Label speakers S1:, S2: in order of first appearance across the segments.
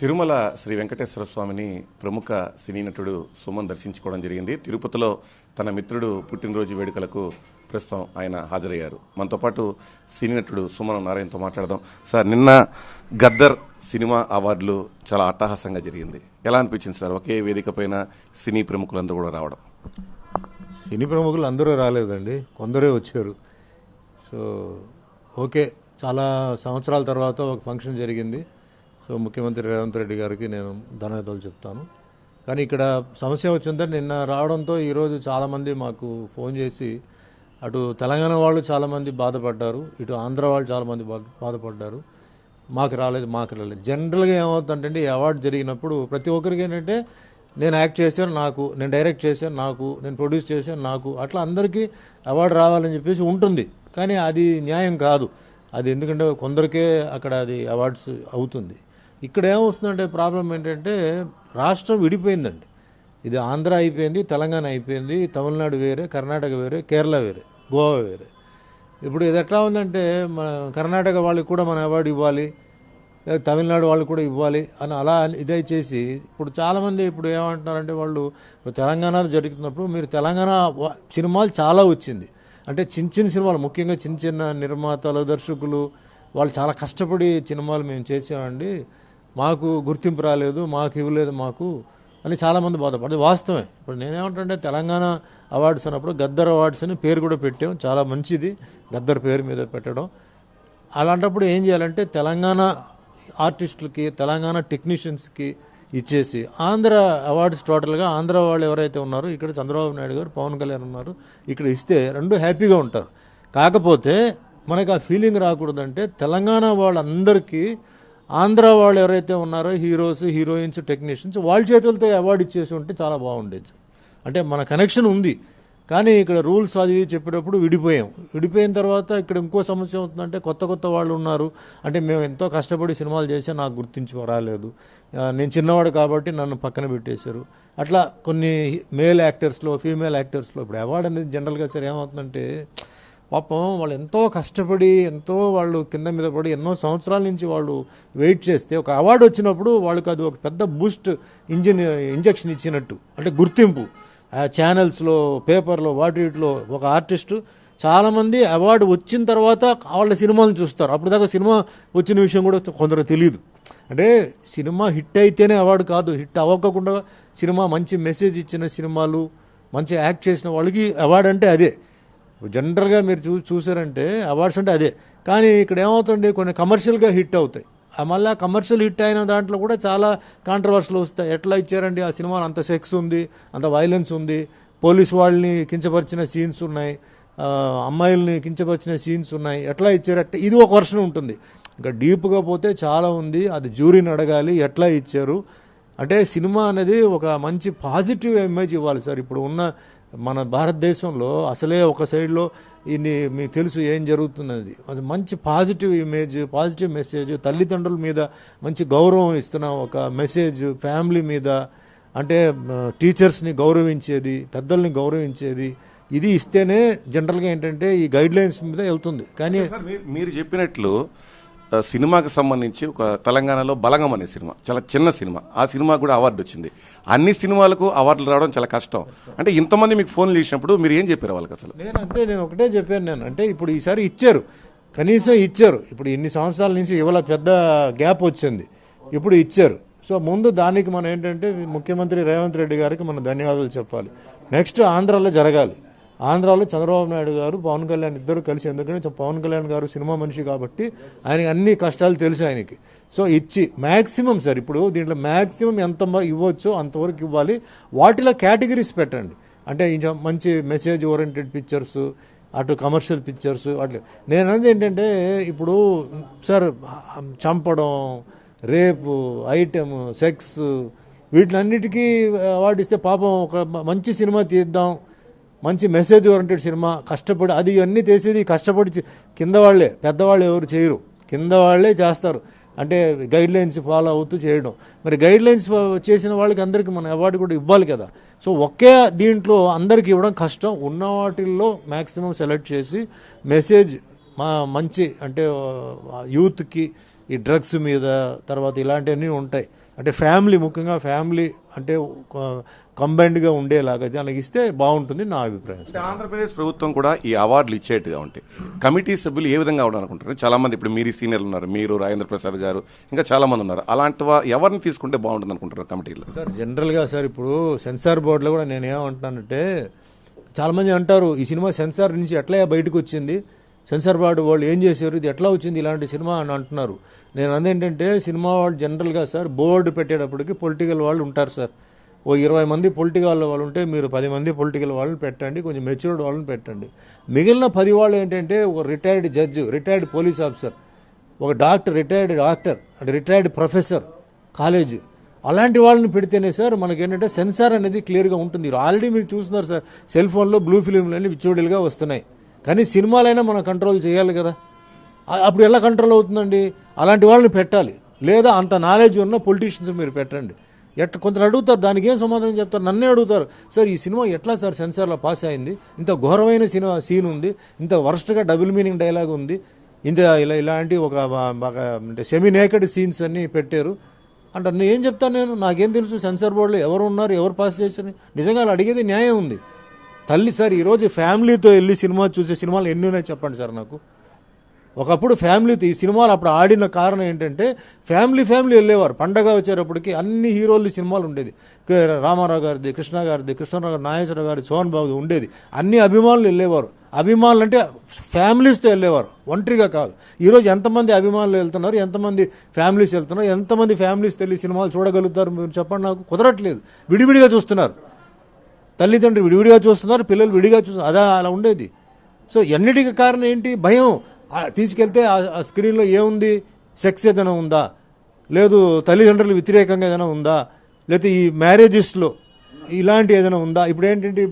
S1: తిరుమల శ్రీ వెంకటేశ్వర స్వామిని ప్రముఖ సినీ నటుడు సుమన్ దర్శించుకోవడం జరిగింది. తిరుపతిలో తన మిత్రుడు పుట్టినరోజు వేడుకలకు ప్రస్తుతం ఆయన హాజరయ్యారు. మనతో పాటు సినీ నటుడు సుమన్ నారాయణతో మాట్లాడదాం. సార్, నిన్న గద్దర్ సినిమా అవార్డులు చాలా అట్టహాసంగా జరిగింది. ఎలా అనిపించింది సార్? ఒకే వేదిక పైన సినీ ప్రముఖులందరూ కూడా రావడం.
S2: సినీ ప్రముఖులు అందరూ రాలేదండి, కొందరే వచ్చారు. సో ఓకే, చాలా సంవత్సరాల తర్వాత ఒక ఫంక్షన్ జరిగింది. సో ముఖ్యమంత్రి రేవంత్ రెడ్డి గారికి నేను ధన్యవాదాలు చెప్తాను. కానీ ఇక్కడ సమస్య వచ్చిందంటే నిన్న రావడంతో ఈరోజు చాలామంది మాకు ఫోన్ చేసి అటు తెలంగాణ వాళ్ళు చాలామంది బాధపడ్డారు, ఇటు ఆంధ్ర వాళ్ళు చాలామంది బాధపడ్డారు. మాకు రాలేదు. జనరల్గా ఏమవుతుందంటే ఈ అవార్డు జరిగినప్పుడు ప్రతి ఒక్కరికి ఏంటంటే నేను యాక్ట్ చేశాను నాకు, నేను డైరెక్ట్ చేశాను నాకు, నేను ప్రొడ్యూస్ చేశాను నాకు, అట్లా అందరికీ అవార్డు రావాలని చెప్పేసి ఉంటుంది. కానీ అది న్యాయం కాదు. అది ఎందుకంటే కొందరికే అక్కడ అది అవార్డ్స్ అవుతుంది. ఇక్కడ ఏమవుతుందంటే ప్రాబ్లం ఏంటంటే రాష్ట్రం విడిపోయిందండి. ఇది ఆంధ్ర అయిపోయింది, తెలంగాణ అయిపోయింది, తమిళనాడు వేరే, కర్ణాటక వేరే, కేరళ వేరే, గోవా వేరే. ఇప్పుడు ఇది ఎట్లా ఉందంటే మన కర్ణాటక వాళ్ళకి కూడా మన అవార్డు ఇవ్వాలి, తమిళనాడు వాళ్ళకి కూడా ఇవ్వాలి అని అలా ఇదే చేసి ఇప్పుడు చాలామంది ఇప్పుడు ఏమంటున్నారంటే వాళ్ళు తెలంగాణలో జరుగుతున్నప్పుడు మీరు తెలంగాణ సినిమాలు చాలా వచ్చింది అంటే చిన్న సినిమాలు, ముఖ్యంగా చిన్న నిర్మాతలు దర్శకులు వాళ్ళు చాలా కష్టపడి సినిమాలు మేము చేసామండి, మాకు గుర్తింపు రాలేదు, మాకు ఇవ్వలేదు మాకు అని చాలామంది బాధపడదు. వాస్తవమే. ఇప్పుడు నేనేమంటే తెలంగాణ అవార్డ్స్ అన్నప్పుడు గద్దర్ అవార్డ్స్ అని పేరు కూడా పెట్టాం, చాలా మంచిది గద్దర్ పేరు మీద పెట్టడం. అలాంటప్పుడు ఏం చేయాలంటే తెలంగాణ ఆర్టిస్టులకి, తెలంగాణ టెక్నీషియన్స్కి ఇచ్చేసి ఆంధ్ర అవార్డ్స్ టోటల్గా ఆంధ్ర వాళ్ళు ఎవరైతే ఉన్నారో ఇక్కడ చంద్రబాబు నాయుడు గారు, పవన్ కళ్యాణ్ ఉన్నారు, ఇక్కడ ఇస్తే రెండు హ్యాపీగా ఉంటారు. కాకపోతే మనకు ఆ ఫీలింగ్ రాకూడదంటే తెలంగాణ వాళ్ళందరికీ ఆంధ్ర వాళ్ళు ఎవరైతే ఉన్నారో హీరోస్, హీరోయిన్స్, టెక్నీషియన్స్ వాళ్ళ చేతులతో అవార్డు ఇచ్చేసి ఉంటే చాలా బాగుండేది. అంటే మన కనెక్షన్ ఉంది. కానీ ఇక్కడ రూల్స్ అది చెప్పేటప్పుడు విడిపోయిన తర్వాత ఇక్కడ ఇంకో సమస్య అవుతుందంటే కొత్త వాళ్ళు ఉన్నారు. అంటే మేము ఎంతో కష్టపడి సినిమాలు చేసి నాకు గుర్తించి రాలేదు, నేను చిన్నవాడు కాబట్టి నన్ను పక్కన పెట్టేశారు. అట్లా కొన్ని మేల్ యాక్టర్స్లో, ఫీమేల్ యాక్టర్స్లో ఇప్పుడు అవార్డు అనేది జనరల్గా సరే ఏమవుతుందంటే పాపం వాళ్ళు ఎంతో కష్టపడి ఎంతో వాళ్ళు కింద మీద పడి ఎన్నో సంవత్సరాల నుంచి వాళ్ళు వెయిట్ చేస్తే ఒక అవార్డు వచ్చినప్పుడు వాళ్ళకి అది ఒక పెద్ద బూస్ట్ ఇంజెక్షన్ ఇచ్చినట్టు. అంటే గుర్తింపు ఛానల్స్లో, పేపర్లో, వాటిలో ఒక ఆర్టిస్టు చాలామంది అవార్డు వచ్చిన తర్వాత వాళ్ళ సినిమాలను చూస్తారు. అప్పుడు దాకా సినిమా వచ్చిన విషయం కూడా కొందరు తెలియదు. అంటే సినిమా హిట్ అయితేనే అవార్డు కాదు, హిట్ అవ్వకుండా సినిమా మంచి మెసేజ్ ఇచ్చిన సినిమాలు, మంచి యాక్ట్ చేసిన వాళ్ళకి అవార్డు అంటే అదే. జనరల్గా మీరు చూసారంటే అవార్డ్స్ అంటే అదే. కానీ ఇక్కడ ఏమవుతుంది, కొన్ని కమర్షియల్గా హిట్ అవుతాయి. మళ్ళీ కమర్షియల్ హిట్ అయిన దాంట్లో కూడా చాలా కాంట్రవర్సీలు వస్తాయి. ఎట్లా ఇచ్చారండి ఆ సినిమాలో, అంత సెక్స్ ఉంది, అంత వైలెన్స్ ఉంది, పోలీస్ వాళ్ళని కించపరిచిన సీన్స్ ఉన్నాయి, అమ్మాయిల్ని కించపరిచిన సీన్స్ ఉన్నాయి, ఎట్లా ఇచ్చారట్టే ఇది ఒక వర్షన్ ఉంటుంది. ఇంకా డీప్గా పోతే చాలా ఉంది, అది జ్యూరీని అడగాలి ఎట్లా ఇచ్చారు. అంటే సినిమా అనేది ఒక మంచి పాజిటివ్ ఇమేజ్ ఇవ్వాలి సార్. ఇప్పుడు ఉన్న మన భారతదేశంలో అసలే ఒక సైడ్లో ఇన్ని మీకు తెలుసు ఏం జరుగుతున్నది, అది మంచి పాజిటివ్ ఇమేజ్, పాజిటివ్ మెసేజ్, తల్లిదండ్రుల మీద మంచి గౌరవం ఇస్తున్న ఒక మెసేజ్, ఫ్యామిలీ మీద అంటే టీచర్స్ని గౌరవించేది, పెద్దల్ని గౌరవించేది, ఇది ఇస్తేనే జనరల్గా ఏంటంటే ఈ గైడ్ లైన్స్ మీద వెళ్తుంది. కానీ
S1: మీరు చెప్పినట్లు సినిమాకి సంబంధించి ఒక తెలంగాణలో బలంగం అనే సినిమా చాలా చిన్న సినిమా, ఆ సినిమా కూడా అవార్డు వచ్చింది. అన్ని సినిమాలకు అవార్డులు రావడం చాలా కష్టం. అంటే ఇంతమంది మీకు ఫోన్లు చేసినప్పుడు మీరు ఏం చెప్పారు వాళ్ళకి? అసలు
S2: నేను ఒకటే చెప్పాను, అంటే ఇప్పుడు ఈసారి ఇచ్చారు, కనీసం ఇచ్చారు. ఇప్పుడు ఇన్ని సంవత్సరాల నుంచి ఇవాళ పెద్ద గ్యాప్ వచ్చింది, ఇప్పుడు ఇచ్చారు. సో ముందు దానికి మనం ఏంటంటే ముఖ్యమంత్రి రేవంత్ రెడ్డి గారికి మనం ధన్యవాదాలు చెప్పాలి. నెక్స్ట్ ఆంధ్రాలో జరగాలి. ఆంధ్రాలో చంద్రబాబు నాయుడు గారు, పవన్ కళ్యాణ్ ఇద్దరు కలిసి, ఎందుకంటే పవన్ కళ్యాణ్ గారు సినిమా మనిషి కాబట్టి ఆయనకి అన్ని కష్టాలు తెలుసు ఆయనకి. సో ఇచ్చి మ్యాక్సిమం సార్, ఇప్పుడు దీంట్లో మ్యాక్సిమం ఎంత ఇవ్వచ్చో అంతవరకు ఇవ్వాలి. వాటిలో కేటగిరీస్ పెట్టండి. అంటే ఇంకా మంచి మెసేజ్ ఓరియంటెడ్ పిక్చర్స్, అటు కమర్షియల్ పిక్చర్స్, అట్లా. నేను అనేది ఏంటంటే ఇప్పుడు సార్ చంపడం, రేపు, ఐటమ్, సెక్స్, వీటిలన్నిటికీ అవార్డు ఇస్తే పాపం ఒక మంచి సినిమా తీద్దాం, మంచి మెసేజ్ ఓరియంటెడ్ సినిమా కష్టపడి అది అన్నీ చేసేది కష్టపడి కింద వాళ్ళే, పెద్దవాళ్ళు ఎవరు చేయరు, కింద వాళ్ళే చేస్తారు. అంటే గైడ్ లైన్స్ ఫాలో అవుతూ చేయడం. మరి గైడ్ లైన్స్ చేసిన వాళ్ళకి అందరికీ మనం అవార్డు కూడా ఇవ్వాలి కదా. సో ఒకే దీంట్లో అందరికి ఇవ్వడం కష్టం. ఉన్న వాటిల్లో మ్యాక్సిమం సెలెక్ట్ చేసి మెసేజ్ మంచి అంటే యూత్కి ఈ డ్రగ్స్ మీద, తర్వాత ఇలాంటివన్నీ ఉంటాయి. అంటే ఫ్యామిలీ, ముఖ్యంగా ఫ్యామిలీ అంటే కంబైన్డ్గా ఉండేలాగా దానికి ఇస్తే బాగుంటుంది నా అభిప్రాయం.
S1: అంటే ఆంధ్రప్రదేశ్ ప్రభుత్వం కూడా ఈ అవార్డులు ఇచ్చేట్టుగా ఉంటాయి. కమిటీ సభ్యులు ఏ విధంగా ఉండాలనుకుంటారు? చాలా మంది ఇప్పుడు మీరు సీనియర్లు ఉన్నారు, మీరు రాజేంద్ర ప్రసాద్ గారు, ఇంకా చాలా మంది ఉన్నారు. అలాంటి ఎవరిని తీసుకుంటే బాగుంటుంది అనుకుంటారు కమిటీలో?
S2: సార్ జనరల్గా సార్ ఇప్పుడు సెన్సార్ బోర్డులో కూడా నేను ఏమంటున్నానంటే, చాలా మంది అంటారు ఈ సినిమా సెన్సార్ నుంచి ఎట్లా బయటకు వచ్చింది, సెన్సార్ బోర్డు వాళ్ళు ఏం చేశారు, ఇది ఎట్లా వచ్చింది ఇలాంటి సినిమా అని అంటున్నారు. నేను అదేంటంటే సినిమా వాళ్ళు జనరల్గా సార్ బోర్డు పెట్టేటప్పటికి పొలిటికల్ వాళ్ళు ఉంటారు సార్. ఓ 20 మంది పొలిటికల్ వాళ్ళు ఉంటే మీరు 10 మంది పొలిటికల్ వాళ్ళని పెట్టండి, కొంచెం మెచ్యూర్డ్ వాళ్ళని పెట్టండి. మిగిలిన 10 వాళ్ళు ఏంటంటే ఒక retired judge, retired police officer, ఒక డాక్టర్, రిటైర్డ్ డాక్టర్ అంటే రిటైర్డ్ ప్రొఫెసర్ కాలేజ్, అలాంటి వాళ్ళని పెడితేనే సార్ మనకేంటంటే సెన్సార్ అనేది క్లియర్గా ఉంటుంది. ఆల్రెడీ మీరు చూస్తున్నారు సార్ సెల్ ఫోన్లో బ్లూ ఫిలింలు అన్ని విచ్చోడిలుగా వస్తున్నాయి. కానీ సినిమాలైనా మనం కంట్రోల్ చేయాలి కదా. అప్పుడు ఎలా కంట్రోల్ అవుతుందండి? అలాంటి వాళ్ళని పెట్టాలి. లేదా అంత నాలెడ్జ్ ఉన్న పొలిటీషియన్స్ మీరు పెట్టండి. కొందరు అడుగుతారు, దానికి ఏం సమాధానం చెప్తారు? నన్నే అడుగుతారు, సార్ ఈ సినిమా ఎట్లా సార్ సెన్సార్లో పాస్ అయింది, ఇంత ఘోరమైన సినిమా సీన్ ఉంది, ఇంత వర్స్ట్గా డబుల్ మీనింగ్ డైలాగ్ ఉంది, ఇంత ఇలాంటి ఒక అంటే సెమీ నేకెడ్ సీన్స్ అన్ని పెట్టారు అంటారు. నేను ఏం చెప్తాను? నాకేం తెలుసు సెన్సార్ బోర్డులో ఎవరు ఉన్నారు, ఎవరు పాస్ చేశారు? నిజంగా అడిగేది న్యాయం ఉంది. తల్లి సార్ ఈరోజు ఫ్యామిలీతో వెళ్ళి సినిమా చూసే సినిమాలు ఎన్ని ఉన్నాయి చెప్పండి సార్ నాకు. ఒకప్పుడు ఫ్యామిలీతో ఈ సినిమాలు అప్పుడు ఆడిన కారణం ఏంటంటే ఫ్యామిలీ వెళ్ళేవారు. పండగ వచ్చేటప్పటికి అన్ని హీరోలు సినిమాలు ఉండేది. రామారావు గారిది, కృష్ణ గారిది, కృష్ణరావు గారి, నాగేశ్వర గారి, సోహన్ బాబుది ఉండేది. అన్ని అభిమానులు వెళ్ళేవారు. అభిమానులు అంటే ఫ్యామిలీస్తో వెళ్ళేవారు, ఒంటరిగా కాదు. ఈరోజు ఎంతమంది అభిమానులు వెళ్తున్నారు, ఎంతమంది ఫ్యామిలీస్ వెళ్తున్నారు, ఎంతమంది ఫ్యామిలీస్ వెళ్ళి సినిమాలు చూడగలుగుతారు మీరు చెప్పండి నాకు? కుదరట్లేదు. విడివిడిగా చూస్తున్నారు. తల్లిదండ్రులు విడివిడిగా చూస్తున్నారు, పిల్లలు విడిగా చూస్తున్నారు. అలా ఉండేది. సో ఎన్నిటికీ కారణం ఏంటి? భయం. తీసుకెళ్తే ఆ స్క్రీన్లో ఏముంది, సెక్స్ ఏదైనా ఉందా, లేదు తల్లిదండ్రులు వ్యతిరేకంగా ఏదైనా ఉందా, లేకపోతే ఈ మ్యారేజెస్లో ఇలాంటి ఏదైనా ఉందా? ఇప్పుడు ఏంటంటే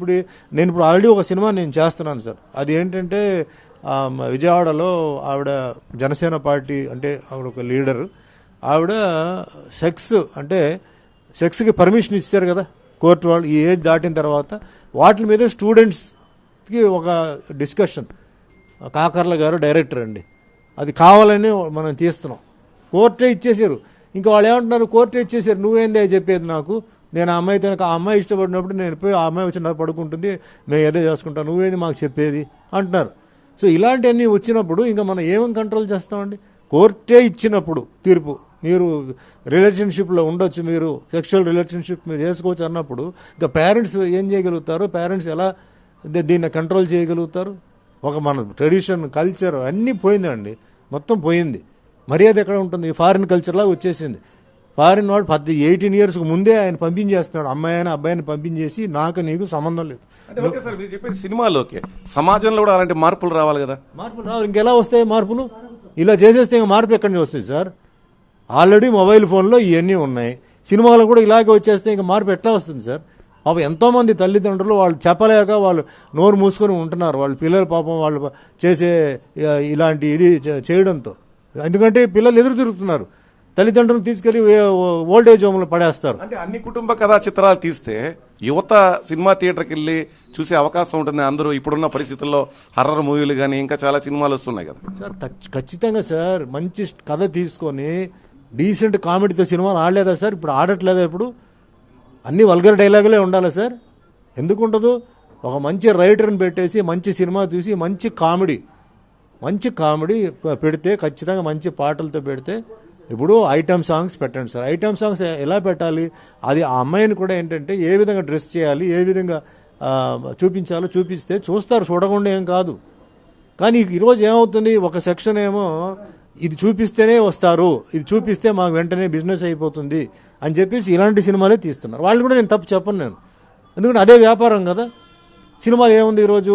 S2: నేను ఇప్పుడు ఆల్రెడీ ఒక సినిమా నేను చేస్తున్నాను సార్. అది ఏంటంటే విజయవాడలో ఆవిడ జనసేన పార్టీ అంటే ఆవిడ ఒక లీడరు. ఆవిడ సెక్స్కి పర్మిషన్ ఇచ్చారు కదా కోర్టు వాళ్ళు, ఈ ఏజ్ దాటిన తర్వాత. వాటి మీద స్టూడెంట్స్కి ఒక డిస్కషన్. కాకర్ల గారు డైరెక్టర్ అండి, అది కావాలని మనం తీస్తున్నాం. కోర్టే ఇచ్చేసారు. ఇంకా వాళ్ళు ఏమంటున్నారు, కోర్టే ఇచ్చేసారు, నువ్వేందే చెప్పేది నాకు, నేను ఆ అమ్మాయి ఇష్టపడినప్పుడు నేను పోయి ఆ అమ్మాయి వచ్చి నాకు పడుకుంటుంది, మేము ఏదో చేసుకుంటాం, నువ్వేది మాకు చెప్పేది అంటున్నారు. సో ఇలాంటివన్నీ వచ్చినప్పుడు ఇంకా మనం ఏమేమి కంట్రోల్ చేస్తామండి? కోర్టే ఇచ్చినప్పుడు తీర్పు, మీరు రిలేషన్షిప్లో ఉండొచ్చు, మీరు సెక్షువల్ రిలేషన్షిప్ మీరు చేసుకోవచ్చు అన్నప్పుడు ఇంకా పేరెంట్స్ ఏం చేయగలుగుతారు? పేరెంట్స్ ఎలా దీన్ని కంట్రోల్ చేయగలుగుతారు? మన ట్రెడిషన్, కల్చర్ అన్నీ పోయిందండి, మొత్తం పోయింది. మర్యాద ఎక్కడ ఉంటుంది? ఫారిన్ కల్చర్లా వచ్చేసింది. ఫారిన్ వాడు 18 years ముందే ఆయన పంపించేస్తున్నాడు, అమ్మాయిని అబ్బాయిని పంపించేసి నాకు నీకు సంబంధం లేదు.
S1: ఓకే సార్, మీరు చెప్పేది సినిమాలోకే, సమాజంలో కూడా అలాంటి మార్పులు రావాలి కదా.
S2: మార్పులు రావాలి. ఇంకెలా వస్తాయి మార్పులు? ఇలా చేసేస్తే ఇంకా మార్పు ఎక్కడి నుంచి వస్తుంది సార్? ఆల్రెడీ మొబైల్ ఫోన్లో ఇవన్నీ ఉన్నాయి, సినిమాలో కూడా ఇలాగే వచ్చేస్తే ఇంకా మార్పు ఎట్లా వస్తుంది సార్? పాపం ఎంతోమంది తల్లిదండ్రులు వాళ్ళు చెప్పలేక వాళ్ళు నోరు మూసుకొని ఉంటున్నారు, వాళ్ళ పిల్లలు పాపం వాళ్ళు చేసే ఇలాంటి చేయడంతో. ఎందుకంటే పిల్లలు ఎదురు తిరుగుతున్నారు, తల్లిదండ్రులను తీసుకెళ్లి ఓల్డేజ్ హోమ్లో పడేస్తారు.
S1: అంటే అన్ని కుటుంబ కథా చిత్రాలు తీస్తే యువత సినిమా థియేటర్కి వెళ్ళి చూసే అవకాశం ఉంటుంది. అందరూ ఇప్పుడున్న పరిస్థితుల్లో హర్రర్ మూవీలు కానీ ఇంకా చాలా సినిమాలు వస్తున్నాయి కదా
S2: సార్. ఖచ్చితంగా సార్, మంచి కథ తీసుకొని డీసెంట్ కామెడీతో సినిమాలు ఆడలేదా సార్? ఇప్పుడు ఆడట్లేదా? ఇప్పుడు అన్ని వల్గర్ డైలాగులే ఉండాలి సార్? ఎందుకు ఉండదు? ఒక మంచి రైటర్ని పెట్టేసి మంచి సినిమా చూసి మంచి కామెడీ పెడితే, ఖచ్చితంగా మంచి పాటలతో పెడితే. ఇప్పుడు ఐటమ్ సాంగ్స్ పెట్టండి సార్. ఐటమ్ సాంగ్స్ ఎలా పెట్టాలి? అది ఆ అమ్మాయిని కూడా ఏంటంటే ఏ విధంగా డ్రెస్ చేయాలి, ఏ విధంగా చూపించాలో చూపిస్తే చూస్తారు, చూడకుండా ఏం కాదు. కానీ ఈరోజు ఏమవుతుంది, ఒక సెక్షన్ ఏమో ఇది చూపిస్తేనే వస్తారు, ఇది చూపిస్తే మాకు వెంటనే బిజినెస్ అయిపోతుంది అని చెప్పేసి ఇలాంటి సినిమాలే తీస్తున్నారు. వాళ్ళు కూడా నేను తప్పు చెప్పను నేను, ఎందుకంటే అదే వ్యాపారం కదా. సినిమాలు ఏముంది, ఈరోజు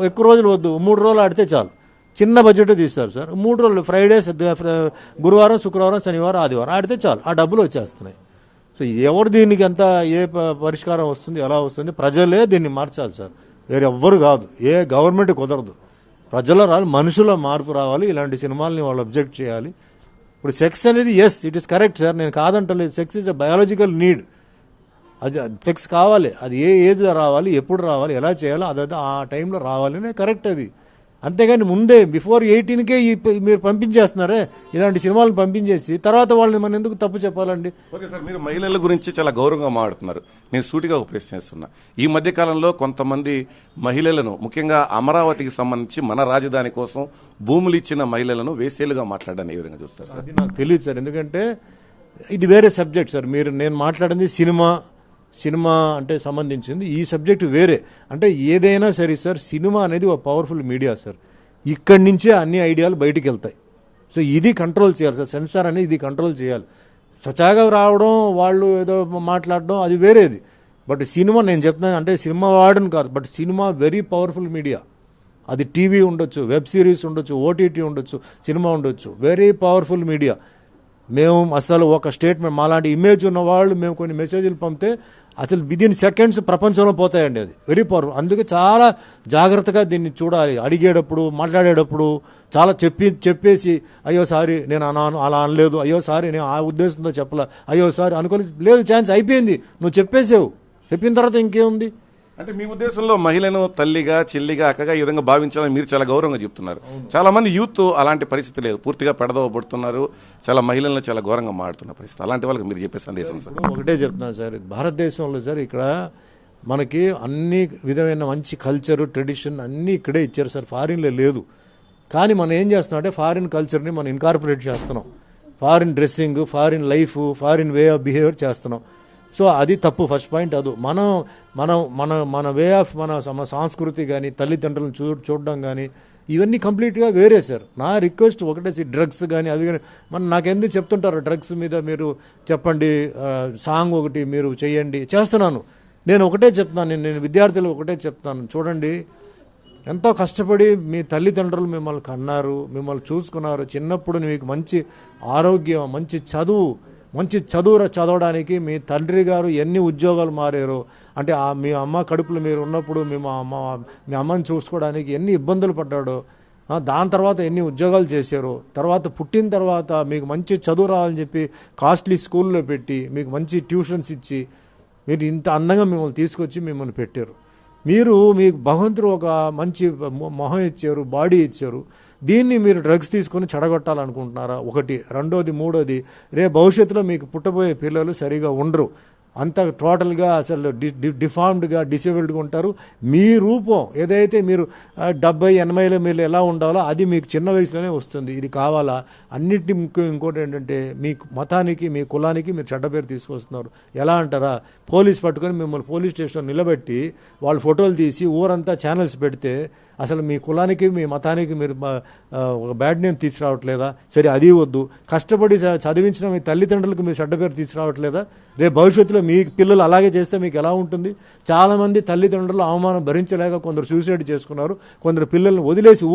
S2: ఎక్కువ రోజులు వద్దు, 3 రోజులు ఆడితే చాలు, చిన్న బడ్జెట్ తీస్తారు సార్. 3 రోజులు, ఫ్రైడే, గురువారం, శుక్రవారం, శనివారం, ఆదివారం ఆడితే చాలు, ఆ డబ్బులు వచ్చేస్తున్నాయి. సో ఎవరు దీనికి ఎంత పరిష్కారం వస్తుంది, ఎలా వస్తుంది? ప్రజలే దీన్ని మార్చాలి సార్, వేరే ఎవ్వరు కాదు. ఏ గవర్నమెంట్ కుదరదు, ప్రజల్లో రావాలి, మనుషుల్లో మార్పు రావాలి. ఇలాంటి సినిమాలని వాళ్ళు అబ్జెక్ట్ చేయాలి. ఇప్పుడు సెక్స్ అనేది ఇట్ ఈస్ కరెక్ట్ సార్, నేను కాదంటలేదు. Sex is a biological need. అది సెక్స్ కావాలి, అది ఏ ఏజ్లో రావాలి, ఎప్పుడు రావాలి, ఎలా చేయాలో అదే ఆ టైంలో రావాలనే కరెక్ట్. అది అంతేగాని ముందే బిఫోర్ 18కే మీరు పంపించేస్తున్నారే ఇలాంటి సినిమాలను పంపించేసి తర్వాత వాళ్ళని మనం ఎందుకు తప్పు చెప్పాలండి?
S1: ఓకే సార్, మీరు మహిళల గురించి చాలా గౌరవంగా మాట్లాడుతున్నారు. నేను సూటిగా ఒక ప్రశ్న చేస్తున్నా. ఈ మధ్య కాలంలో కొంతమంది మహిళలను, ముఖ్యంగా అమరావతికి సంబంధించి మన రాజధాని కోసం భూములు ఇచ్చిన మహిళలను వేసేలుగా మాట్లాడని ఏ విధంగా చూస్తారు సార్?
S2: అది నాకు తెలియదు సార్, ఎందుకంటే ఇది వేరే సబ్జెక్ట్ సార్. నేను మాట్లాడింది సినిమా అంటే సంబంధించింది. ఈ సబ్జెక్ట్ వేరే. అంటే ఏదైనా సరే సార్, సినిమా అనేది ఒక పవర్ఫుల్ మీడియా సార్. ఇక్కడి నుంచే అన్ని ఐడియాలు బయటికి వెళ్తాయి. సో ఇది కంట్రోల్ చేయాలి సార్. సెన్సార్ అనేది ఇది కంట్రోల్ చేయాలి. స్వచ్ఛాగా రావడం, వాళ్ళు ఏదో మాట్లాడడం అది వేరేది. బట్ సినిమా నేను చెప్తున్నాను, అంటే సినిమా వాడని కాదు, but cinema very powerful media. అది టీవీ ఉండొచ్చు, వెబ్ సిరీస్ ఉండొచ్చు, ఓటీటీ ఉండొచ్చు, సినిమా ఉండొచ్చు. Very powerful media. మేము అసలు ఒక స్టేట్మెంట్, మాలాంటి ఇమేజ్ ఉన్న వాళ్ళు మేము కొన్ని మెసేజ్లు పంపితే అసలు విదిన్ సెకండ్స్ ప్రపంచంలో పోతాయండి. అది వెరీ పవర్ఫుల్. అందుకే చాలా జాగ్రత్తగా దీన్ని చూడాలి. అడిగేటప్పుడు, మాట్లాడేటప్పుడు చాలా చెప్పేసి అయ్యో సారీ నేను అలా అనలేదు, అయ్యో సారీ నేను ఆ ఉద్దేశంతో చెప్పలే, అయ్యో సారీ అనుకోలేదు, లేదు ఛాన్స్ అయిపోయింది, నువ్వు చెప్పేసావు, చెప్పిన తర్వాత ఇంకేముంది?
S1: అంటే మీ ఉద్దేశంలో మహిళను తల్లిగా, చెల్లిగా, అక్కగా ఈ విధంగా భావించాలని మీరు చాలా గౌరవంగా చెప్తున్నారు. చాలా మంది యూత్ అలాంటి పరిస్థితి లేదు, పూర్తిగా పెడదవబడుతున్నారు, చాలా మహిళలను చాలా ఘోరంగా మాడుతున్న పరిస్థితి. అలాంటి వాళ్ళకి మీరు చెప్పే సందేశం సార్?
S2: ఒకటే చెప్తున్నాను సార్, భారతదేశంలో సార్ ఇక్కడ మనకి అన్ని విధమైన మంచి కల్చర్, ట్రెడిషన్ అన్నీ ఇక్కడే ఇచ్చారు సార్, ఫారిన్లో లేదు. కానీ మనం ఏం చేస్తున్నాం అంటే ఫారిన్ కల్చర్ని మనం ఇన్కార్పొరేట్ చేస్తున్నాం. Foreign dressing, foreign life, foreign way of behaviour చేస్తున్నాం. సో అది తప్పు. ఫస్ట్ పాయింట్ అది. మన వే ఆఫ్ మన సంస్కృతి కానీ, తల్లిదండ్రులను చూడడం కానీ, ఇవన్నీ కంప్లీట్గా వేరే సార్. నా రిక్వెస్ట్ ఒకటే, డ్రగ్స్ కానీ అవి కానీ నాకెందుకు చెప్తుంటారు, డ్రగ్స్ మీద మీరు చెప్పండి, సాంగ్ ఒకటి మీరు చేయండి, చేస్తున్నాను. నేను ఒకటే చెప్తున్నాను, నేను విద్యార్థులకు ఒకటే చెప్తాను, చూడండి ఎంతో కష్టపడి మీ తల్లిదండ్రులు మిమ్మల్ని కన్నారు, మిమ్మల్ని చూసుకున్నారు. చిన్నప్పుడు మీకు మంచి ఆరోగ్యం, మంచి చదవడానికి మీ తండ్రి గారు ఎన్ని ఉద్యోగాలు మారారో, అంటే మీ అమ్మ కడుపులో మీరు ఉన్నప్పుడు మీ అమ్మని చూసుకోవడానికి ఎన్ని ఇబ్బందులు పడ్డాడో, దాని తర్వాత ఎన్ని ఉద్యోగాలు చేశారో, తర్వాత పుట్టిన తర్వాత మీకు మంచి చదువు రావాలని చెప్పి కాస్ట్లీ స్కూల్లో పెట్టి మీకు మంచి ట్యూషన్స్ ఇచ్చి మీరు ఇంత అందంగా మిమ్మల్ని తీసుకొచ్చి మిమ్మల్ని పెట్టారు. మీకు భగవంతుడు ఒక మంచి మొహం ఇచ్చారు, బాడీ ఇచ్చారు. దీన్ని మీరు డ్రగ్స్ తీసుకొని చెడగొట్టాలనుకుంటున్నారా? ఒకటి. రెండోది, మూడోది, రేపు భవిష్యత్తులో మీకు పుట్టబోయే పిల్లలు సరిగా ఉండరు, అంత టోటల్గా అసలు డిఫార్మ్డ్గా, డిసేబుల్డ్గా ఉంటారు. మీ రూపం ఏదైతే మీరు 70-80లో మీరు ఎలా ఉండాలో అది మీకు చిన్న వయసులోనే వస్తుంది. ఇది కావాలా? అన్నిటి ఇంకోటి ఏంటంటే మీ మతానికి, మీ కులానికి మీరు చెడ్డ పేరు తీసుకొస్తున్నారు. ఎలా అంటారా, పోలీస్ పట్టుకొని మిమ్మల్ని పోలీస్ స్టేషన్లో నిలబెట్టి వాళ్ళు ఫోటోలు తీసి ఊరంతా ఛానల్స్ పెడితే అసలు మీ కులానికి, మీ మతానికి మీరు ఒక బ్యాడ్ నేమ్ తీసుకురావట్లేదా? సరే, అది వద్దు. కష్టపడి చదివించిన మీ తల్లిదండ్రులకు మీరు చెడ్డ పేరు తీసుకురావట్లేదా? రేపు భవిష్యత్తులో మీ పిల్లలు అలాగే చేస్తే మీకు ఎలా ఉంటుంది? చాలామంది తల్లిదండ్రులు అవమానం భరించలేక కొందరు సూసైడ్ చేసుకున్నారు, కొందరు పిల్లల్ని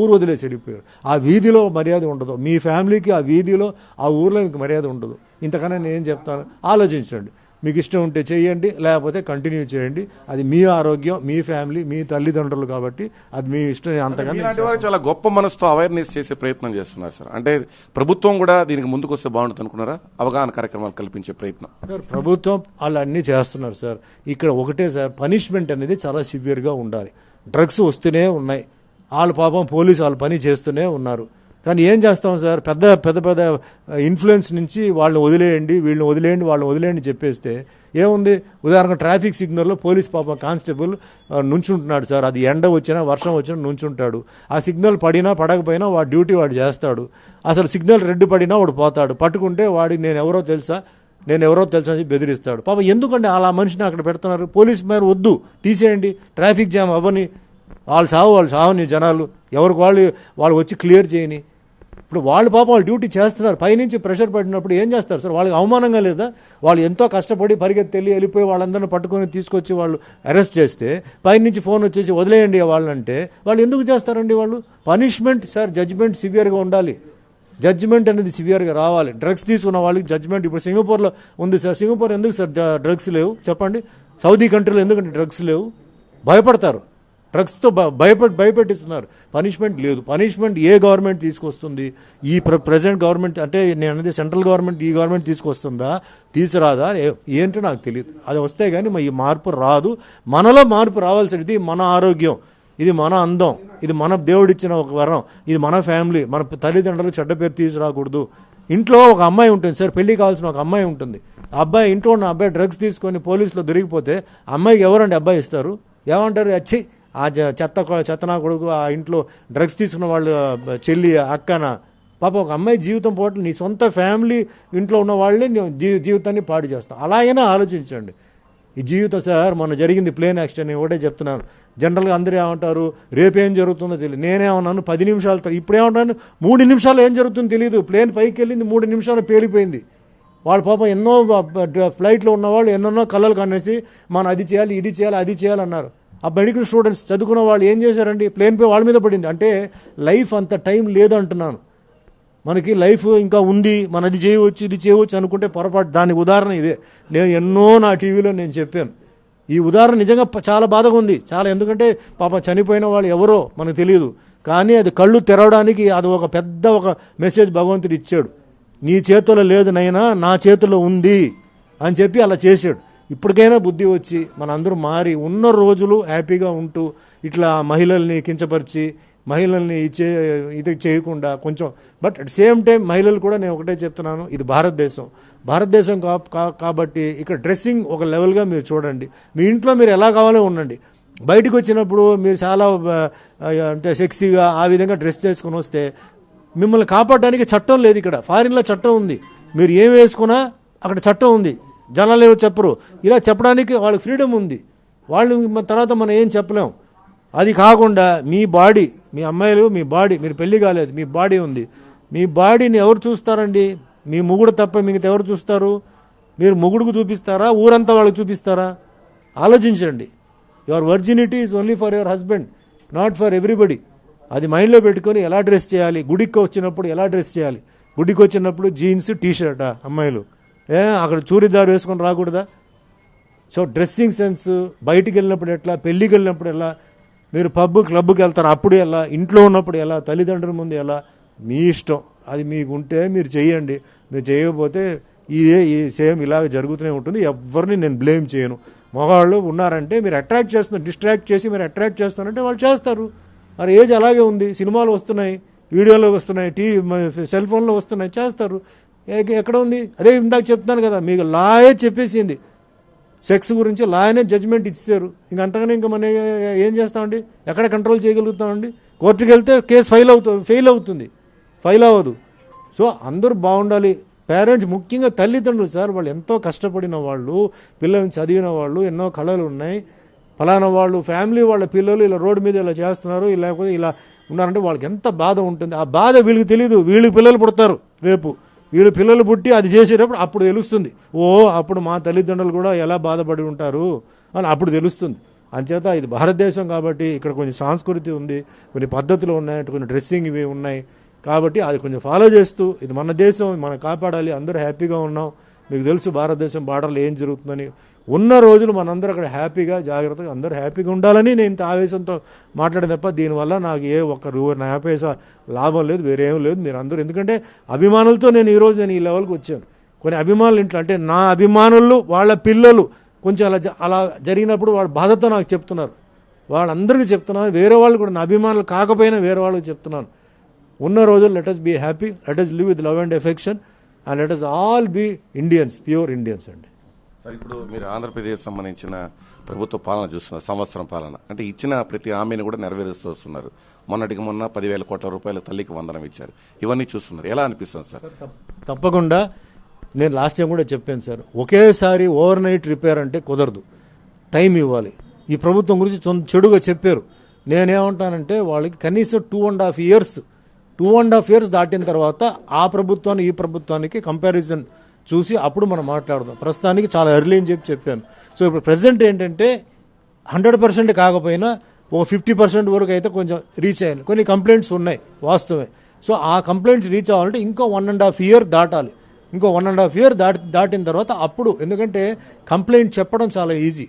S2: ఊరు వదిలేసి వెళ్ళిపోయారు. ఆ వీధిలో మర్యాద ఉండదు, మీ ఫ్యామిలీకి ఆ వీధిలో, ఆ ఊర్లో మీకు మర్యాద ఉండదు. ఇంతకన్నా నేను చెప్తాను, ఆలోచించండి. మీకు ఇష్టం ఉంటే చేయండి, లేకపోతే కంటిన్యూ చేయండి. అది మీ ఆరోగ్యం, మీ ఫ్యామిలీ, మీ తల్లిదండ్రులు కాబట్టి అది మీ ఇష్టం. అంతకన్నా
S1: చాలా గొప్ప మనసుతో అవేర్నెస్ చేసే ప్రయత్నం చేస్తున్నారు సార్. అంటే ప్రభుత్వం కూడా దీనికి ముందుకు వస్తే బాగుంటుంది అనుకున్నారా? అవగాహన కార్యక్రమాలు కల్పించే ప్రయత్నం
S2: సార్ ప్రభుత్వం వాళ్ళు అన్నీ చేస్తున్నారు సార్. ఇక్కడ ఒకటే సార్, పనిష్మెంట్ అనేది చాలా సివియర్గా ఉండాలి. డ్రగ్స్ వస్తూనే ఉన్నాయి, వాళ్ళు పాపం పోలీసు వాళ్ళ పని చేస్తూనే ఉన్నారు. కానీ ఏం చేస్తాం సార్, పెద్ద ఇన్ఫ్లుయెన్స్ నుంచి వాళ్ళని వదిలేయండి, వాళ్ళని వదిలేయండి చెప్పేస్తే ఏముంది? ఉదాహరణకు ట్రాఫిక్ సిగ్నల్లో పోలీస్ పాపం కానిస్టేబుల్ నుంచుంటున్నాడు సార్. అది ఎండ వచ్చినా వర్షం వచ్చినా నుంచుంటాడు. ఆ సిగ్నల్ పడినా పడకపోయినా వాడి డ్యూటీ వాడు చేస్తాడు. అసలు సిగ్నల్ రెడ్ పడినా వాడు పోతాడు. పట్టుకుంటే వాడికి నేను ఎవరో తెలుసా అని బెదిరిస్తాడు. పాపం ఎందుకంటే అలా మనిషిని అక్కడ పెడుతున్నారు? పోలీస్ మీద వద్దు, తీసేయండి, ట్రాఫిక్ జామ్ అవ్వని, వాళ్ళు సావని జనాలు, ఎవరికి వాళ్ళు వచ్చి క్లియర్ చేయని. ఇప్పుడు వాళ్ళు పాపం వాళ్ళు డ్యూటీ చేస్తున్నారు, పైనుంచి ప్రెషర్ పడినప్పుడు ఏం చేస్తారు సార్? వాళ్ళకి అవమానంగా లేదా? వాళ్ళు ఎంతో కష్టపడి పరిగెత్తి వెళ్ళిపోయి వాళ్ళందరినీ పట్టుకొని తీసుకొచ్చి వాళ్ళు అరెస్ట్ చేస్తే పైనుంచి ఫోన్ వచ్చేసి వదిలేయండి వాళ్ళంటే వాళ్ళు ఎందుకు చేస్తారండి? వాళ్ళు పనిష్మెంట్ సార్, జడ్జిమెంట్ సివియర్గా ఉండాలి. జడ్జిమెంట్ అనేది సివియర్గా రావాలి. డ్రగ్స్ తీసుకున్న వాళ్ళకి జడ్జిమెంట్. ఇప్పుడు సింగపూర్లో ఉంది సార్. సింగపూర్ ఎందుకు సార్ డ్రగ్స్ లేవు చెప్పండి? సౌదీ కంట్రీలో ఎందుకంటే డ్రగ్స్ లేవు? భయపడతారు, డ్రగ్స్తో భయపెట్టిస్తున్నారు. పనిష్మెంట్ లేదు. పనిష్మెంట్ ఏ గవర్నమెంట్ తీసుకొస్తుంది? ఈ ప్రెసిడెంట్ గవర్నమెంట్, అంటే నేను అనేది సెంట్రల్ గవర్నమెంట్, ఈ గవర్నమెంట్ తీసుకొస్తుందా, తీసుకురాదా ఏంటో నాకు తెలియదు. అది వస్తే కానీ ఈ మార్పు రాదు. మనలో మార్పు రావాల్సింది మన ఆరోగ్యం. ఇది మన అందం, ఇది మన దేవుడిచ్చిన ఒక వరం, ఇది మన ఫ్యామిలీ, మన తల్లిదండ్రులు చెడ్డ పేరు తీసుకురాకూడదు. ఇంట్లో ఒక అమ్మాయి ఉంటుంది సార్, పెళ్లి కావాల్సిన ఒక అమ్మాయి ఉంటుంది. ఆ అబ్బాయి ఇంట్లో ఉన్న అబ్బాయి డ్రగ్స్ తీసుకొని పోలీసులో దొరికిపోతే అమ్మాయికి ఎవరండి అబ్బాయి ఇస్తారు? ఏమంటారు? వచ్చి ఆ చెత్తనా కొడుకు, ఆ ఇంట్లో డ్రగ్స్ తీసుకున్న వాళ్ళు చెల్లి అక్కన. పాప ఒక అమ్మాయి జీవితం పోవటం, నీ సొంత ఫ్యామిలీ ఇంట్లో ఉన్న వాళ్ళని జీవితాన్ని పాడు చేస్తాం. అలాగైనా ఆలోచించండి. ఈ జీవితం సార్, మొన్న జరిగింది ప్లేన్ యాక్సిడెంట్, నేను ఒకటే చెప్తున్నాను. జనరల్గా అందరూ ఏమంటారు, రేపేం జరుగుతుందో తెలియదు. నేనేమన్నాను 10 నిమిషాలు, ఇప్పుడు ఏమంటాను 3 నిమిషాలు ఏం జరుగుతుందో తెలియదు. ప్లేన్ పైకి వెళ్ళింది, 3 నిమిషాలు పేలిపోయింది. వాళ్ళ పాపం ఎన్నో ఫ్లైట్లో ఉన్నవాళ్ళు ఎన్నెన్నో కళలు కనేసి మనం అది చేయాలి, ఇది చేయాలి, అది చేయాలన్నారు. ఆ మెడికల్ స్టూడెంట్స్ చదువుకున్న వాళ్ళు ఏం చేశారండి? ప్లేన్ పై వాళ్ళ మీద పడింది. అంటే లైఫ్ అంత టైం లేదంటున్నాను. మనకి లైఫ్ ఇంకా ఉంది, మనం అది చేయవచ్చు, ఇది చేయవచ్చు అనుకుంటే పొరపాటు. దానికి ఉదాహరణ ఇదే. నేను ఎన్నో నా టీవీలో నేను చెప్పాను. ఈ ఉదాహరణ నిజంగా చాలా బాధగా ఉంది, చాలా. ఎందుకంటే పాప చనిపోయిన వాళ్ళు ఎవరో మనకు తెలియదు, కానీ అది కళ్ళు తెరవడానికి అది ఒక పెద్ద ఒక మెసేజ్ భగవంతుడు ఇచ్చాడు. నీ చేతుల్లో లేదు నైనా, నా చేతుల్లో ఉంది అని చెప్పి అలా చేశాడు. ఇప్పటికైనా బుద్ధి వచ్చి మనందరూ మారి ఉన్న రోజులు హ్యాపీగా ఉంటూ ఇట్లా మహిళల్ని కించపరిచి మహిళల్ని ఇది చేయకుండా కొంచెం. బట్ అట్ సేమ్ టైం మహిళలు కూడా నేను ఒకటే చెప్తున్నాను, ఇది భారతదేశం కాబట్టి ఇక్కడ డ్రెస్సింగ్ ఒక లెవెల్గా మీరు చూడండి. మీ ఇంట్లో మీరు ఎలా కావాలో ఉండండి. బయటకు వచ్చినప్పుడు మీరు చాలా అంటే సెక్సీగా ఆ విధంగా డ్రెస్ చేసుకుని వస్తే మిమ్మల్ని కాపాడడానికి చట్టం లేదు. ఇక్కడ ఫారిన్లో చట్టం ఉంది, మీరు ఏం వేసుకున్నా అక్కడ చట్టం ఉంది. జనాలు ఏమో చెప్పరు, ఇలా చెప్పడానికి వాళ్ళకి ఫ్రీడమ్ ఉంది. వాళ్ళు తర్వాత మనం ఏం చెప్పలేం. అది కాకుండా మీ బాడీ, మీ అమ్మాయిలు, మీ బాడీ, మీరు పెళ్లి కాలేదు, మీ బాడీ ఉంది. మీ బాడీని ఎవరు చూస్తారండి? మీ మొగుడు తప్ప మిగతా ఎవరు చూస్తారు? మీరు మొగుడుకు చూపిస్తారా, ఊరంతా వాళ్ళకి చూపిస్తారా? ఆలోచించండి. Your virginity is only for your husband, not for everybody. అది మైండ్లో పెట్టుకొని ఎలా డ్రెస్ చేయాలి, గుడికి వచ్చినప్పుడు ఎలా డ్రెస్ చేయాలి. గుడికి వచ్చినప్పుడు జీన్స్ టీషర్టా అమ్మాయిలు? అక్కడ చూరిదారు వేసుకొని రాకూడదా? సో డ్రెస్సింగ్ సెన్స్, బయటికి వెళ్ళినప్పుడు ఎట్లా, పెళ్ళికి వెళ్ళినప్పుడు ఎలా, మీరు క్లబ్కి వెళ్తారు అప్పుడు ఎలా, ఇంట్లో ఉన్నప్పుడు ఎలా, తల్లిదండ్రుల ముందు ఎలా, మీ ఇష్టం. అది మీకు ఉంటే మీరు చేయండి. మీరు చేయకపోతే ఈ సేమ్ ఇలాగ జరుగుతూనే ఉంటుంది. ఎవరిని నేను బ్లేమ్ చేయను. మగవాళ్ళు ఉన్నారంటే మీరు అట్రాక్ట్ చేస్తున్నారు, డిస్ట్రాక్ట్ చేసి మీరు అట్రాక్ట్ చేస్తున్నారంటే వాళ్ళు చేస్తారు. మరి ఏజ్ అలాగే ఉంది, సినిమాలు వస్తున్నాయి, వీడియోలో వస్తున్నాయి, సెల్ ఫోన్లో వస్తున్నాయి, చేస్తారు. ఎక్కడ ఉంది? అదే ఇందాక చెప్తున్నాను కదా, మీకు లాయే చెప్పేసింది సెక్స్ గురించి, లాయనే జడ్జిమెంట్ ఇచ్చారు. అంతగానే ఇంకా మనం ఏం చేస్తామండి? ఎక్కడ కంట్రోల్ చేయగలుగుతామండి? కోర్టుకి వెళ్తే కేసు ఫైల్ అవ్వదు. సో అందరూ బాగుండాలి. పేరెంట్స్, ముఖ్యంగా తల్లిదండ్రులు సార్, వాళ్ళు ఎంతో కష్టపడిన వాళ్ళు, పిల్లల్ని చదివిన వాళ్ళు, ఎన్నో కళలు ఉన్నాయి. ఫలానా వాళ్ళు ఫ్యామిలీ వాళ్ళ పిల్లలు ఇలా రోడ్డు మీద ఇలా చేస్తున్నారు, లేకపోతే ఇలా ఉన్నారంటే వాళ్ళకి ఎంత బాధ ఉంటుంది. ఆ బాధ వీళ్ళకి తెలియదు. వీళ్ళకి పిల్లలు పుడతారు రేపు, వీళ్ళు పిల్లలు పుట్టి అది చేసేటప్పుడు అప్పుడు తెలుస్తుంది. అప్పుడు మా తల్లిదండ్రులు కూడా ఎలా బాధపడి ఉంటారు అని అప్పుడు తెలుస్తుంది. అంచేత ఇది భారతదేశం కాబట్టి ఇక్కడ కొంచెం సంస్కృతి ఉంది, కొన్ని పద్ధతులు ఉన్నాయి, కొన్ని డ్రెస్సింగ్ ఇవి ఉన్నాయి. కాబట్టి అది కొంచెం ఫాలో చేస్తూ, ఇది మన దేశం, మనం కాపాడాలి, అందరూ హ్యాపీగా ఉన్నాం. మీకు తెలుసు భారతదేశం బార్డర్లో ఏం జరుగుతుందని. ఉన్న రోజులు మనందరూ అక్కడ హ్యాపీగా, జాగ్రత్తగా అందరూ హ్యాపీగా ఉండాలని నేను ఇంత ఆవేశంతో మాట్లాడిన తప్ప దీనివల్ల నాకు ఒక్క నా పైసా లాభం లేదు, వేరేం లేదు. మీరు అందరూ, ఎందుకంటే అభిమానులతో నేను ఈరోజు ఈ లెవెల్కి వచ్చాను. కొన్ని అభిమానులు ఇంట్లో, అంటే నా అభిమానులు వాళ్ళ పిల్లలు కొంచెం అలా జరిగినప్పుడు వాళ్ళ బాధతో నాకు చెప్తున్నారు. వాళ్ళందరికీ చెప్తున్నాను, వేరే వాళ్ళు కూడా, నా అభిమానులు కాకపోయినా వేరే వాళ్ళకి చెప్తున్నాను. ఉన్న రోజులు let us be happy, let us live with love and affection, and let us all be Indians, pure Indians అండి.
S1: సార్, ఇప్పుడు మీరు ఆంధ్రప్రదేశ్ సంబంధించిన ప్రభుత్వ పాలన చూస్తున్నారు, సంవత్సరం పాలన. అంటే ఇచ్చిన ప్రతి హామీని కూడా నెరవేరుస్తూ వస్తున్నారు. మొన్నటికి మొన్న 10,000 కోట్ల రూపాయలు తల్లికి వందనం ఇచ్చారు. ఇవన్నీ చూస్తున్నారు, ఎలా అనిపిస్తుంది సార్?
S2: తప్పకుండా. నేను లాస్ట్ టైం కూడా చెప్పాను సార్, ఒకేసారి ఓవర్ నైట్ రిపేర్ అంటే కుదరదు, టైం ఇవ్వాలి. ఈ ప్రభుత్వం గురించి చెడుగా చెప్పారు. నేనేమంటానంటే వాళ్ళకి కనీసం 2.5 years దాటిన తర్వాత ఆ ప్రభుత్వాన్ని ఈ ప్రభుత్వానికి కంపారిజన్ చూసి అప్పుడు మనం మాట్లాడదాం. ప్రస్తుతానికి చాలా ఎర్లీ అని చెప్పాను. సో ఇప్పుడు ప్రెసెంట్ ఏంటంటే 100% కాకపోయినా ఓ 50% వరకు అయితే కొంచెం రీచ్ అయ్యాను. కొన్ని కంప్లైంట్స్ ఉన్నాయి, వాస్తవమే. సో ఆ కంప్లైంట్స్ రీచ్ అవ్వాలంటే ఇంకో 1.5 year దాటాలి. ఇంకో 1.5 year దాటిన తర్వాత అప్పుడు, ఎందుకంటే కంప్లైంట్ చెప్పడం చాలా ఈజీ,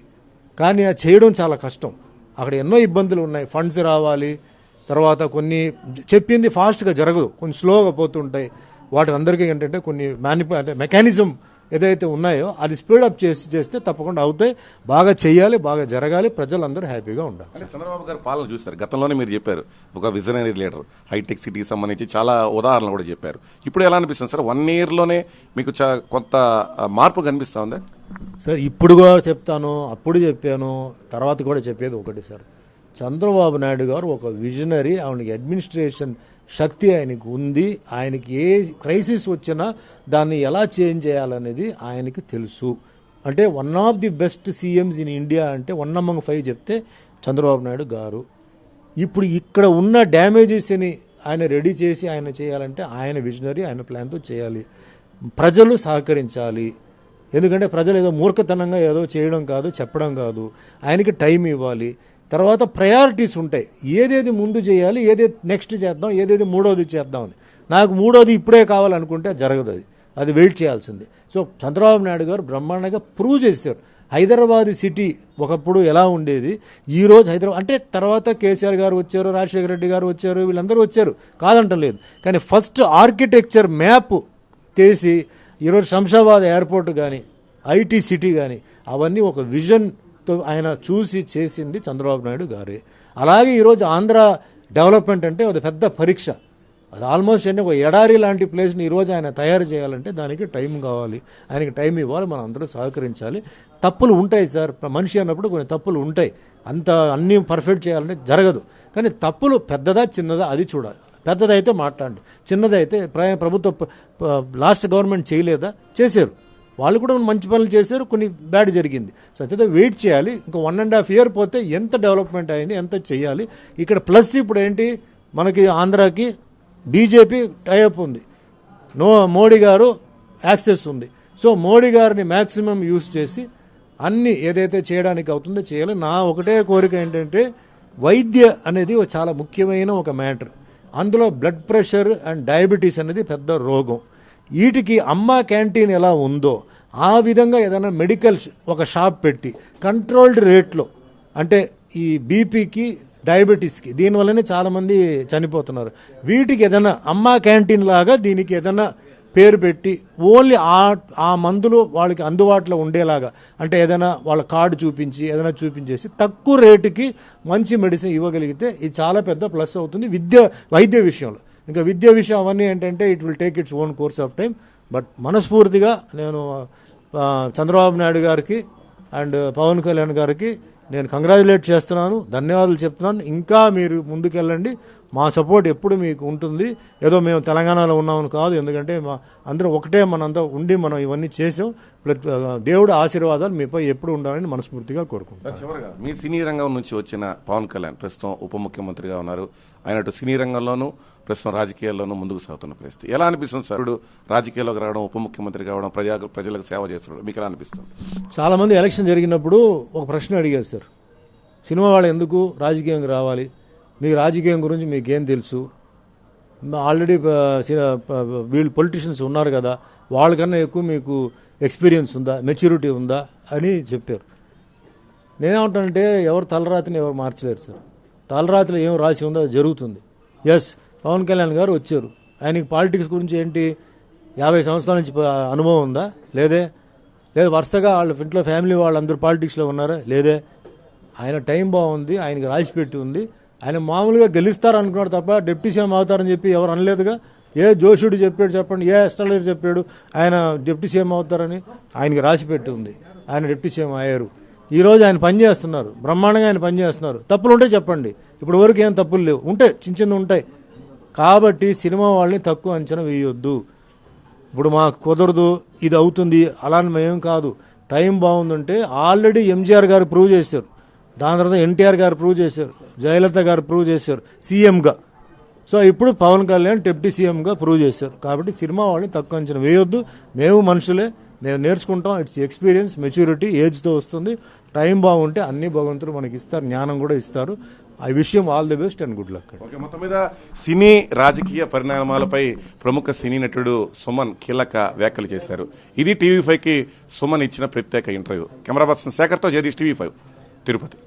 S2: కానీ అది చేయడం చాలా కష్టం. అక్కడ ఎన్నో ఇబ్బందులు ఉన్నాయి. ఫండ్స్ రావాలి, తర్వాత కొన్ని చెప్పింది ఫాస్ట్గా జరగదు, కొన్ని స్లోగా పోతుంటాయి. వాటి అందరికీ ఏంటంటే కొన్ని మెకానిజం ఏదైతే ఉన్నాయో అది స్పీడప్ చేస్తే తప్పకుండా అవుతాయి. బాగా చేయాలి, బాగా జరగాలి, ప్రజలందరూ హ్యాపీగా ఉండాలి.
S1: అంటే చంద్రబాబు గారు పాలన చూస్తారు. గతంలోనే మీరు చెప్పారు ఒక విజనరీ లీడర్, హైటెక్ సిటీకి సంబంధించి చాలా ఉదాహరణలు కూడా చెప్పారు. ఇప్పుడు ఎలా అనిపిస్తుంది సార్? 1 year లోనే మీకు కొంత మార్పు కనిపిస్తా ఉందా?
S2: సార్ ఇప్పుడు కూడా చెప్తాను, అప్పుడు చెప్పాను, తర్వాత కూడా చెప్పేది ఒకటి సార్. చంద్రబాబు నాయుడు గారు ఒక విజనరీ, ఆయనకి అడ్మినిస్ట్రేషన్ శక్తి ఆయనకు ఉంది. ఆయనకి ఏ క్రైసిస్ వచ్చినా దాన్ని ఎలా చేంజ్ చేయాలనేది ఆయనకి తెలుసు. అంటే 1 of the best CMs in India అంటే 1 among 5 చెప్తే చంద్రబాబు నాయుడు గారు. ఇప్పుడు ఇక్కడ ఉన్న డ్యామేజెస్ని ఆయన రెడీ చేసి ఆయన చేయాలంటే ఆయన విజనరీ, ఆయన ప్లాన్తో చేయాలి. ప్రజలు సహకరించాలి. ఎందుకంటే ప్రజలు ఏదో మూర్ఖతనంగా ఏదో చేయడం కాదు, చెప్పడం కాదు, ఆయనకి టైం ఇవ్వాలి. తర్వాత ప్రయారిటీస్ ఉంటాయి, ఏదేది ముందు చేయాలి, ఏదేది నెక్స్ట్ చేద్దాం, ఏదేది మూడోది చేద్దామని. నాకు మూడోది ఇప్పుడే కావాలనుకుంటే జరగదు, అది వెయిట్ చేయాల్సింది. సో చంద్రబాబు నాయుడు గారు బ్రహ్మాండంగా ప్రూవ్ చేశారు. హైదరాబాద్ సిటీ ఒకప్పుడు ఎలా ఉండేది, ఈరోజు హైదరాబాద్ అంటే తర్వాత కేసీఆర్ గారు వచ్చారు, రాజశేఖర రెడ్డి గారు వచ్చారు, వీళ్ళందరూ వచ్చారు, కాదంటలేదు. కానీ ఫస్ట్ ఆర్కిటెక్చర్ మ్యాప్ చేసి ఈరోజు శంషాబాద్ ఎయిర్పోర్ట్ కానీ, ఐటీ సిటీ కానీ అవన్నీ ఒక విజన్తో ఆయన చూసి చేసింది చంద్రబాబు నాయుడు గారే. అలాగే ఈరోజు ఆంధ్ర డెవలప్మెంట్ అంటే ఒక పెద్ద పరీక్ష. అది ఆల్మోస్ట్ అంటే ఒక ఎడారి లాంటి ప్లేస్ని ఈరోజు ఆయన తయారు చేయాలంటే దానికి టైం కావాలి, ఆయనకి టైం ఇవ్వాలి, మనం అందరూ సహకరించాలి. తప్పులు ఉంటాయి సార్, మనిషి అన్నప్పుడు కొన్ని తప్పులు ఉంటాయి, అన్నీ పర్ఫెక్ట్ చేయాలంటే జరగదు. కానీ తప్పులు పెద్దదా చిన్నదా అది చూడాలి. పెద్దదైతే మాట్లాడండి, చిన్నదైతే ప్రభుత్వ లాస్ట్ గవర్నమెంట్ చేయలేదా, చేశారు, వాళ్ళు కూడా మంచి పనులు చేశారు, కొన్ని బ్యాడ్ జరిగింది. సో అయితే వెయిట్ చేయాలి. ఇంకా 1.5 year పోతే ఎంత డెవలప్మెంట్ అయింది, ఎంత చేయాలి. ఇక్కడ ప్లస్ ఇప్పుడు ఏంటి, మనకి ఆంధ్రాకి బీజేపీ టైఅప్ ఉంది, మోడీ గారు యాక్సెస్ ఉంది. సో మోడీ గారిని మ్యాక్సిమం యూజ్ చేసి అన్ని ఏదైతే చేయడానికి అవుతుందో చేయాలి. నా ఒకటే కోరిక ఏంటంటే వైద్య అనేది చాలా ముఖ్యమైన ఒక మ్యాటర్. అందులో బ్లడ్ ప్రెషర్ అండ్ డయాబెటీస్ అనేది పెద్ద రోగం. వీటికి అమ్మ క్యాంటీన్ ఎలా ఉందో ఆ విధంగా ఏదైనా మెడికల్ ఒక షాప్ పెట్టి కంట్రోల్డ్ రేట్లో, అంటే ఈ బీపీకి డయాబెటీస్కి దీనివల్లనే చాలామంది చనిపోతున్నారు. వీటికి ఏదైనా అమ్మ క్యాంటీన్ లాగా దీనికి ఏదైనా పేరు పెట్టి ఓన్లీ ఆ మందులు వాళ్ళకి అందుబాటులో ఉండేలాగా, అంటే ఏదైనా వాళ్ళ కార్డు చూపించి ఏదైనా చూపించేసి తక్కువ రేటుకి మంచి మెడిసిన్ ఇవ్వగలిగితే ఇది చాలా పెద్ద ప్లస్ అవుతుంది వైద్య విషయంలో. ఇంకా విద్య విషయం అవన్నీ ఏంటంటే it will take its own course of time. But మనస్ఫూర్తిగా నేను చంద్రబాబు నాయుడు గారికి అండ్ పవన్ కళ్యాణ్ గారికి నేను కంగ్రాచులేట్ చేస్తున్నాను, ధన్యవాదాలు చెప్తున్నాను. ఇంకా మీరు ముందుకెళ్ళండి, మా సపోర్ట్ ఎప్పుడు మీకు ఉంటుంది. ఏదో మేము తెలంగాణలో ఉన్నామని కాదు, ఎందుకంటే అందరూ ఒకటే, మనంతా ఉండి మనం ఇవన్నీ చేసాం. దేవుడు ఆశీర్వాదాలు మీపై ఎప్పుడు ఉండాలని మనస్ఫూర్తిగా కోరుకుంటాను.
S1: చివరిగా మీ సినీ రంగం నుంచి వచ్చిన పవన్ కళ్యాణ్ ప్రస్తుతం ఉప ముఖ్యమంత్రిగా ఉన్నారు. ఆయన అటు సినీ రంగంలోనూ ప్రస్తుతం రాజకీయాల్లోనూ ముందుకు సాగుతున్న పరిస్థితి ఎలా అనిపిస్తుంది సార్? ఇప్పుడు రాజకీయాల్లోకి రావడం, ఉప ముఖ్యమంత్రి కావడం, ప్రజలకు సేవ చేస్తున్నాడు, మీకు ఎలా అనిపిస్తుంది?
S2: చాలా మంది ఎలక్షన్ జరిగినప్పుడు ఒక ప్రశ్న అడిగారు సార్, సినిమా వాళ్ళు ఎందుకు రాజకీయంగా రావాలి, మీ రాజకీయం గురించి మీకేం తెలుసు, ఆల్రెడీ వీళ్ళు పొలిటీషియన్స్ ఉన్నారు కదా, వాళ్ళకన్నా ఎక్కువ మీకు ఎక్స్పీరియన్స్ ఉందా, మెచ్యూరిటీ ఉందా అని చెప్పారు. నేనేమంటానంటే ఎవరు తలరాతిని ఎవరు మార్చలేరు సార్. తలరాతిలో ఏం రాసి ఉందో అది జరుగుతుంది. ఎస్, పవన్ కళ్యాణ్ గారు వచ్చారు, ఆయనకి పాలిటిక్స్ గురించి ఏంటి 50 సంవత్సరాల నుంచి అనుభవం ఉందా, లేదు వరుసగా వాళ్ళ ఇంట్లో ఫ్యామిలీ వాళ్ళందరూ పాలిటిక్స్లో ఉన్నారా, లేదే. ఆయన టైం బాగుంది, ఆయనకి రాసిపెట్టి ఉంది. ఆయన మామూలుగా గెలుస్తారు అనుకున్నాడు తప్ప డిప్యూటీ సీఎం అవుతారని చెప్పి ఎవరు అనలేదుగా. ఏ జోషుడు చెప్పాడు చెప్పండి, ఏ అస్ట్రాలజర్ చెప్పాడు ఆయన డిప్యూటీ సీఎం అవుతారని? ఆయనకి రాసిపెట్టి ఉంది, ఆయన డిప్యూటీ సీఎం అయ్యారు. ఈరోజు ఆయన పనిచేస్తున్నారు, బ్రహ్మాండంగా ఆయన పనిచేస్తున్నారు. తప్పులు ఉంటే చెప్పండి, ఇప్పుడు వరకు ఏం తప్పులు లేవు, ఉంటే చిన్న ఉంటాయి. కాబట్టి సినిమా వాళ్ళని తక్కువ అంచనా వేయొద్దు. ఇప్పుడు మాకు కుదరదు, ఇది అవుతుంది అలా మేం కాదు. టైం బాగుందంటే ఆల్రెడీ ఎంజీఆర్ గారు ప్రూవ్ చేశారు, దాని తర్వాత ఎన్టీఆర్ గారు ప్రూవ్ చేశారు, జయలలిత గారు ప్రూవ్ చేశారు సీఎంగా. సో ఇప్పుడు పవన్ కళ్యాణ్ డిప్యూటీ సీఎంగా ప్రూవ్ చేశారు. కాబట్టి సినిమా వాళ్ళని తక్కువ అంచనా వేయొద్దు. మేము మనుషులే, మేము నేర్చుకుంటాం. ఇట్స్ ఎక్స్పీరియన్స్, మెచ్యూరిటీ, ఏజ్తో వస్తుంది. టైం బాగుంటే అన్ని భగవంతుడు మనకి ఇస్తారు, జ్ఞానం కూడా ఇస్తారు. I wish you all the best and good luck.
S1: Okay, మొత్తం మీద సినీ రాజకీయ పరిణామాలపై ప్రముఖ సినీ నటుడు సుమన్ కీలక వ్యాఖ్యలు చేశారు. ఇది టీవీ5కి సుమన్ ఇచ్చిన ప్రత్యేక ఇంటర్వ్యూ. కెమెరా పర్సన్ శేఖర్తో జగదీష్, టీవీ5 తిరుపతి.